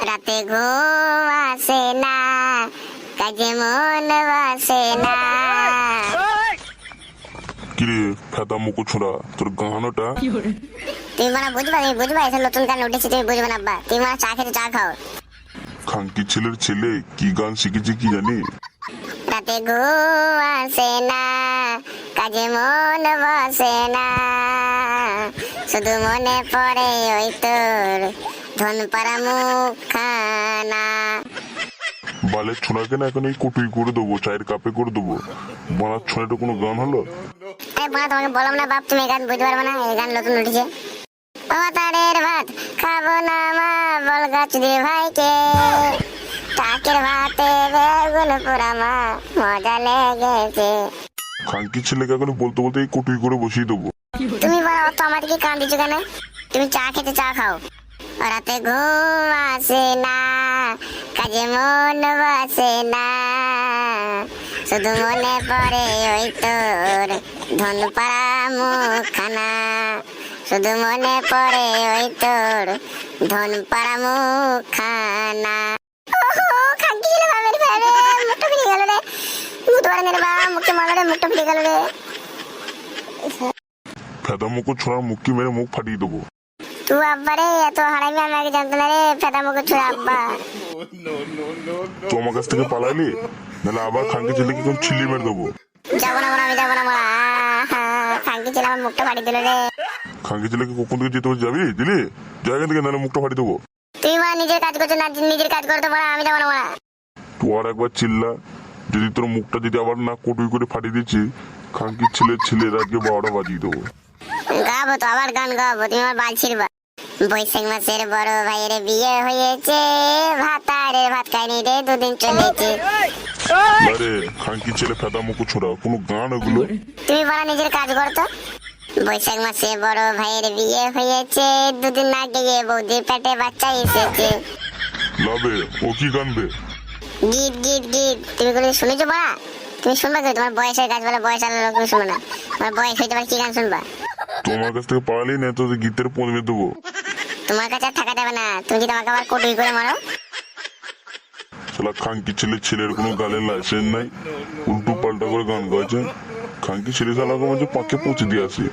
রাতে ঘুম আসে না, কাজে মন বসে না। কিরে ফেদা মুখো ছোড়া, তোর গাহানোটা তুমি মানে বুঝবা, তুমি বুঝবা এসে নতুন গান উঠেছে, তুমি বুঝবে না আব্বা। তুমি মানে চা খেতে চা খাও। খানকি ছেলের ছেলে কি গান শিখেছে কি জানি। রাতে ঘুম আসে না, কাজে মন বসে না, শুধু মনে পড়ে ওই তোর ধন পাড়া মুখখানা। বালের ছোনাকে না এখন এই কুটুই করে দেবো, চায়ের কাপে করে দেবো। বানার ছোনাটা কোনো গান হলো? আরে বোনা, তোমাকে বললাম না বাপ, তুমি এই গান বুঝতে পারবে না, এই গান নতুন উঠেছে। তারের ভাত খাবো না মা, বল গাছ দিয়ে ভাইকে, টাকের ভাতে বেগুন পোড়া মা, মজা লেগেছে। খানকি ছেলেকে এখন বলতে বলতে এই কুটুই করে বসিয়ে দেবো। তুমি বলো তো আমাদেরকে কান দিচ্ছ কেন? তুমি চা খেতে চা খাও। রাতে ঘুম আসে না, কাজে মন বসে না, শুধু মনে পড়ে ওই তোর ধন পাড়া মুখখানা, শুধু মনে পড়ে ওই তোর ধন পাড়া মুখখানা। ওহো, খানকি ছেলে বাবার ফেলে মুখটা ফিরে গেল রে, মুখটা পারে রে বা, মুখটা মারলো রে, মুখটা ফিরে গেল রে। ফেদা মুখো ছোড়া মুক্কি মেরে মুখ ফাটিয়ে দেবো। তুই আব্বা রে, এত হারামি আমি আগে জানতো না রে, ফেদা মুখে ছোড়া আব্বা। তো আমার কাছ থেকে পালাইলি, নাহলে আবার খানকি ছেলেকে কোন ছিলি মেরে দেবো। যাবো না আমি যাবো না মারা, খানকি ছেলে আমার মুখটা ফাটিয়ে দিল রে। খানকি ছেলেকে কখন থেকে যেতে যাবি দিলি জায়গা থেকে, নাহলে মুখটা ফাটিয়ে দেবো। তুই মা নিজের কাজ করছো না, নিজের কাজ করতে পারা, আমি যাবো না মারা। তুই আর একবার চিল্লা, যদি তোর মুখটা যদি আবার না কটুই করে ফাটিয়ে দিচ্ছি, খানকির ছেলের আজকে 12টা বাজিয়ে দেবো। গাবো তো, আবার গান গাবো, তুমি আমার বাল ছিড়বা। বৈশাখ মাসের বড় ভাইয়ের বিয়ে হয়েছে, ভাতারের ভাত খাইনি রে, দুদিন চলেছে। আরে খানকির ছেলে ফেদা মুখো ছোড়া, কোনো গান ওগুলো? তুমি বলা নিজের কাজ করতো। বৈশাখ মাসে বড় ভাইয়ের বিয়ে হয়েছে, দুদিন না গিয়ে বৌদির পেটে বাচ্চা এসেছে। লাভে ও কি গানবে? গীত গীত গীত, তুমি কোনো শুনেছো বড়া? তুমি শুনবা কি? তোমার বয়সের কাজ বলে বয়স আলো লোক শুনবে না, তোমার বয়স হইতে পারে, কি গান শুনবা? তোমার কাছ থেকে পালালি না তো গীতের পৌঁছে দেবো। তোমার কাছে আর থাকা যাবে না, তুমি যদি আমাকে আবার কটুই করে মারো। শালা খানকি ছেলের কোনো গানের লাইসেন্স নাই, উল্টো পাল্টা করে গান গাইছে। খানকি ছেলে শালাকে মাঝে পাকে পৌঁছে দিয়ে আসি।